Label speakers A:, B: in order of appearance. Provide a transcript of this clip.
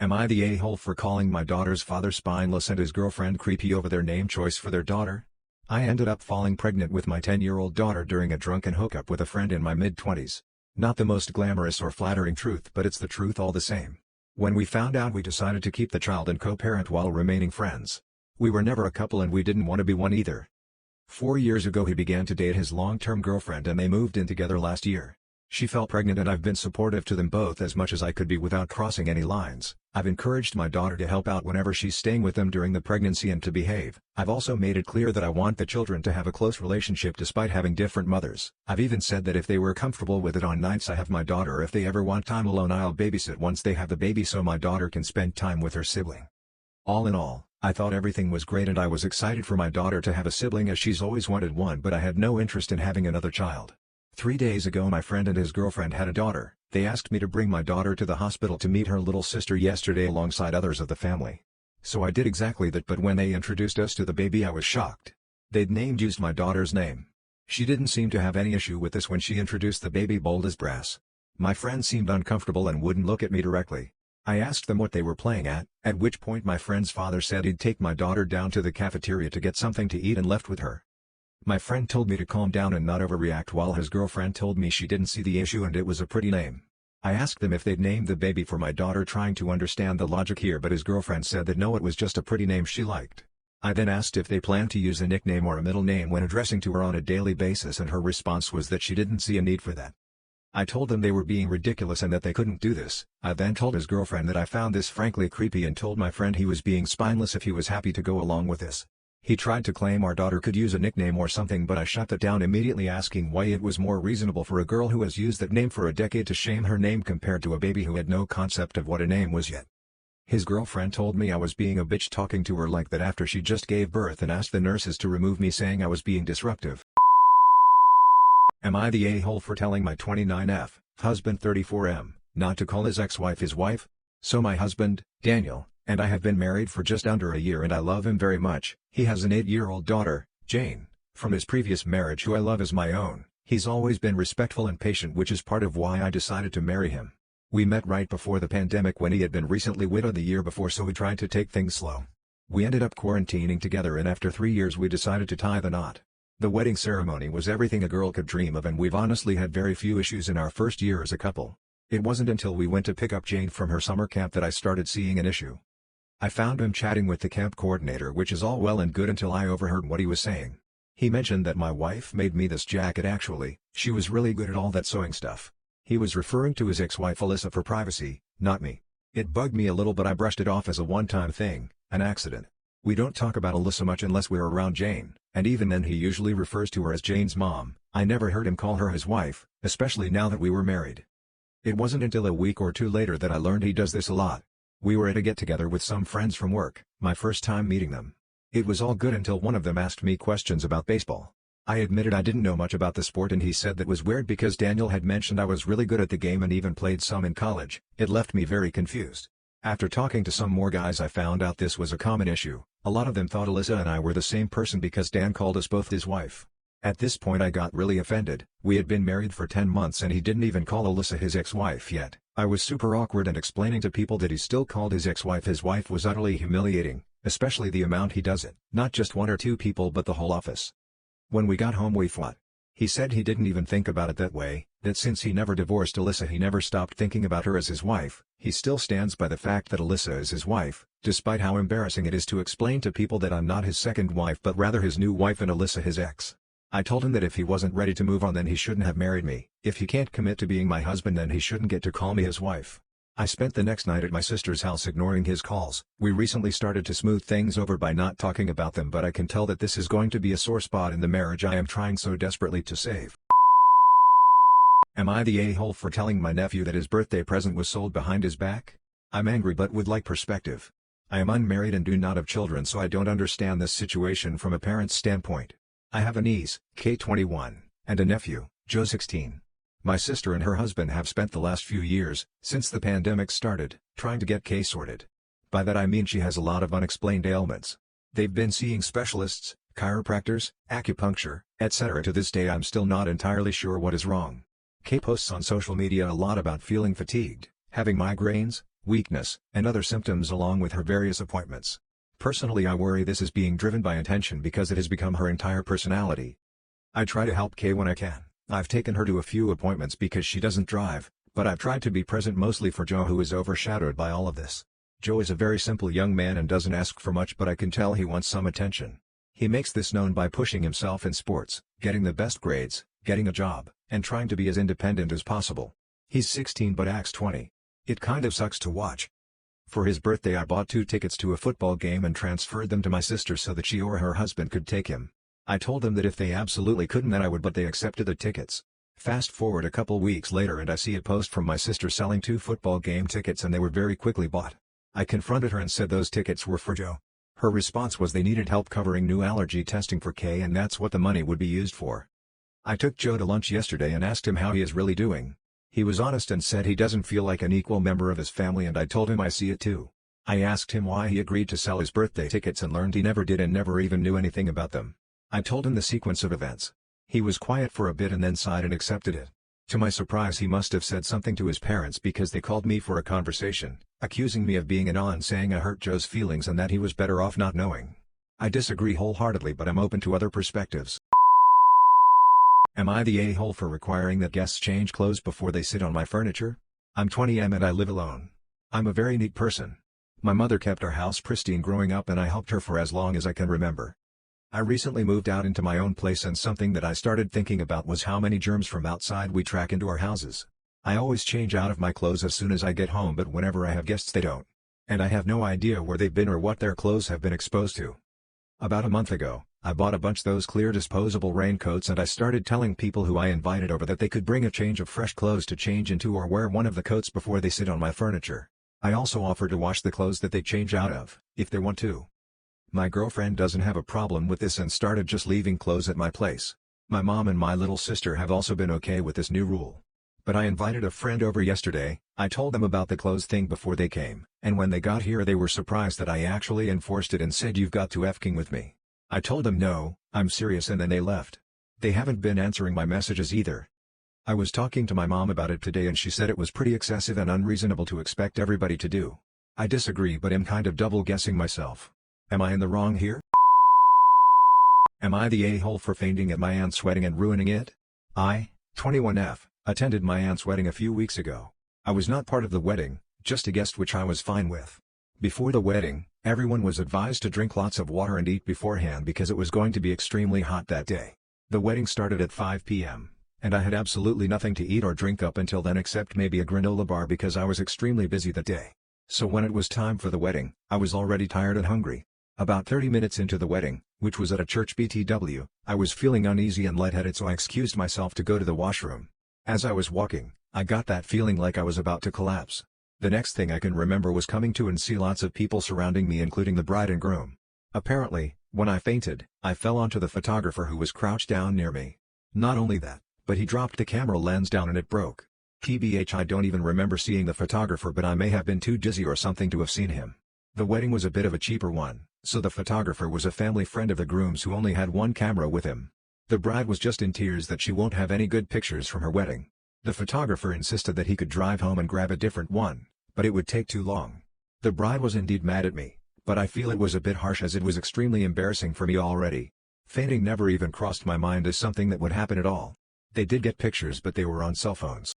A: Am I the a-hole for calling my daughter's father spineless and his girlfriend creepy over their name choice for their daughter? I ended up falling pregnant with my 10-year-old daughter during a drunken hookup with a friend in my mid-20s. Not the most glamorous or flattering truth, but it's the truth all the same. When we found out, we decided to keep the child and co-parent while remaining friends. We were never a couple and we didn't want to be one either. 4 years ago he began to date his long-term girlfriend and they moved in together last year. She fell pregnant and I've been supportive to them both as much as I could be without crossing any lines. I've encouraged my daughter to help out whenever she's staying with them during the pregnancy and to behave. I've also made it clear that I want the children to have a close relationship despite having different mothers. I've even said that if they were comfortable with it on nights I have my daughter, if they ever want time alone I'll babysit once they have the baby so my daughter can spend time with her sibling. All in all, I thought everything was great and I was excited for my daughter to have a sibling as she's always wanted one, but I had no interest in having another child. 3 days ago my friend and his girlfriend had a daughter. They asked me to bring my daughter to the hospital to meet her little sister yesterday alongside others of the family. So I did exactly that, but when they introduced us to the baby I was shocked. They'd used my daughter's name. She didn't seem to have any issue with this when she introduced the baby bold as brass. My friend seemed uncomfortable and wouldn't look at me directly. I asked them what they were playing at which point my friend's father said he'd take my daughter down to the cafeteria to get something to eat and left with her. My friend told me to calm down and not overreact while his girlfriend told me she didn't see the issue and it was a pretty name. I asked them if they'd named the baby for my daughter, trying to understand the logic here, but his girlfriend said that no, it was just a pretty name she liked. I then asked if they planned to use a nickname or a middle name when addressing to her on a daily basis and her response was that she didn't see a need for that. I told them they were being ridiculous and that they couldn't do this. I then told his girlfriend that I found this frankly creepy and told my friend he was being spineless if he was happy to go along with this. He tried to claim our daughter could use a nickname or something, but I shut that down immediately, asking why it was more reasonable for a girl who has used that name for a decade to shame her name compared to a baby who had no concept of what a name was yet. His girlfriend told me I was being a bitch talking to her like that after she just gave birth and asked the nurses to remove me, saying I was being disruptive. Am I the a-hole for telling my 29F husband 34M not to call his ex-wife his wife? So my husband, Daniel, and I have been married for just under a year and I love him very much. He has an 8-year-old daughter, Jane, from his previous marriage who I love as my own. He's always been respectful and patient, which is part of why I decided to marry him. We met right before the pandemic when he had been recently widowed the year before, so we tried to take things slow. We ended up quarantining together and after 3 years we decided to tie the knot. The wedding ceremony was everything a girl could dream of and we've honestly had very few issues in our first year as a couple. It wasn't until we went to pick up Jane from her summer camp that I started seeing an issue. I found him chatting with the camp coordinator, which is all well and good until I overheard what he was saying. He mentioned that my wife made me this jacket. Actually, she was really good at all that sewing stuff. He was referring to his ex-wife Alyssa for privacy, not me. It bugged me a little, but I brushed it off as a one-time thing, an accident. We don't talk about Alyssa much unless we're around Jane, and even then he usually refers to her as Jane's mom. I never heard him call her his wife, especially now that we were married. It wasn't until a week or two later that I learned he does this a lot. We were at a get-together with some friends from work, my first time meeting them. It was all good until one of them asked me questions about baseball. I admitted I didn't know much about the sport and he said that was weird because Daniel had mentioned I was really good at the game and even played some in college. It left me very confused. After talking to some more guys I found out this was a common issue. A lot of them thought Alyssa and I were the same person because Dan called us both his wife. At this point I got really offended. We had been married for 10 months and he didn't even call Alyssa his ex-wife yet. I was super awkward, and explaining to people that he still called his ex-wife his wife was utterly humiliating, especially the amount he does it. Not just one or two people but the whole office. When we got home we fought. He said he didn't even think about it that way, that since he never divorced Alyssa he never stopped thinking about her as his wife. He still stands by the fact that Alyssa is his wife, despite how embarrassing it is to explain to people that I'm not his second wife but rather his new wife and Alyssa his ex. I told him that if he wasn't ready to move on then he shouldn't have married me. If he can't commit to being my husband then he shouldn't get to call me his wife. I spent the next night at my sister's house ignoring his calls. We recently started to smooth things over by not talking about them, but I can tell that this is going to be a sore spot in the marriage I am trying so desperately to save. Am I the a-hole for telling my nephew that his birthday present was sold behind his back? I'm angry but would like perspective. I am unmarried and do not have children, so I don't understand this situation from a parent's standpoint. I have a niece, Kay 21, and a nephew, Joe 16. My sister and her husband have spent the last few years, since the pandemic started, trying to get Kay sorted. By that I mean she has a lot of unexplained ailments. They've been seeing specialists, chiropractors, acupuncture, etc. To this day I'm still not entirely sure what is wrong. Kay posts on social media a lot about feeling fatigued, having migraines, weakness, and other symptoms along with her various appointments. Personally, I worry this is being driven by intention because it has become her entire personality. I try to help Kay when I can. I've taken her to a few appointments because she doesn't drive, but I've tried to be present mostly for Joe, who is overshadowed by all of this. Joe is a very simple young man and doesn't ask for much, but I can tell he wants some attention. He makes this known by pushing himself in sports, getting the best grades, getting a job, and trying to be as independent as possible. He's 16 but acts 20. It kind of sucks to watch. For his birthday I bought 2 tickets to a football game and transferred them to my sister so that she or her husband could take him. I told them that if they absolutely couldn't then I would, but they accepted the tickets. Fast forward a couple weeks later and I see a post from my sister selling 2 football game tickets, and they were very quickly bought. I confronted her and said those tickets were for Joe. Her response was they needed help covering new allergy testing for Kay and that's what the money would be used for. I took Joe to lunch yesterday and asked him how he is really doing. He was honest and said he doesn't feel like an equal member of his family, and I told him I see it too. I asked him why he agreed to sell his birthday tickets and learned he never did and never even knew anything about them. I told him the sequence of events. He was quiet for a bit and then sighed and accepted it. To my surprise, he must have said something to his parents because they called me for a conversation, accusing me of being an and saying I hurt Joe's feelings and that he was better off not knowing. I disagree wholeheartedly, but I'm open to other perspectives. Am I the a-hole for requiring that guests change clothes before they sit on my furniture? I'm 20 and I live alone. I'm a very neat person. My mother kept our house pristine growing up and I helped her for as long as I can remember. I recently moved out into my own place and something that I started thinking about was how many germs from outside we track into our houses. I always change out of my clothes as soon as I get home, but whenever I have guests they don't. And I have no idea where they've been or what their clothes have been exposed to. About a month ago, I bought a bunch of those clear disposable raincoats and I started telling people who I invited over that they could bring a change of fresh clothes to change into or wear one of the coats before they sit on my furniture. I also offer to wash the clothes that they change out of, if they want to. My girlfriend doesn't have a problem with this and started just leaving clothes at my place. My mom and my little sister have also been okay with this new rule. But I invited a friend over yesterday. I told them about the clothes thing before they came, and when they got here they were surprised that I actually enforced it and said you've got to effing with me. I told them no, I'm serious, and then they left. They haven't been answering my messages either. I was talking to my mom about it today and she said it was pretty excessive and unreasonable to expect everybody to do. I disagree, but am kind of double guessing myself. Am I in the wrong here? Am I the a-hole for fainting at my aunt's wedding and ruining it? I, 21F, attended my aunt's wedding a few weeks ago. I was not part of the wedding, just a guest, which I was fine with. Before the wedding, everyone was advised to drink lots of water and eat beforehand because it was going to be extremely hot that day. The wedding started at 5 p.m., and I had absolutely nothing to eat or drink up until then except maybe a granola bar because I was extremely busy that day. So when it was time for the wedding, I was already tired and hungry. About 30 minutes into the wedding, which was at a church BTW, I was feeling uneasy and lightheaded, so I excused myself to go to the washroom. As I was walking, I got that feeling like I was about to collapse. The next thing I can remember was coming to and see lots of people surrounding me, including the bride and groom. Apparently, when I fainted, I fell onto the photographer who was crouched down near me. Not only that, but he dropped the camera lens down and it broke. TBH, I don't even remember seeing the photographer, but I may have been too dizzy or something to have seen him. The wedding was a bit of a cheaper one, so the photographer was a family friend of the groom's who only had one camera with him. The bride was just in tears that she won't have any good pictures from her wedding. The photographer insisted that he could drive home and grab a different one, but it would take too long. The bride was indeed mad at me, but I feel it was a bit harsh as it was extremely embarrassing for me already. Fainting never even crossed my mind as something that would happen at all. They did get pictures, but they were on cell phones.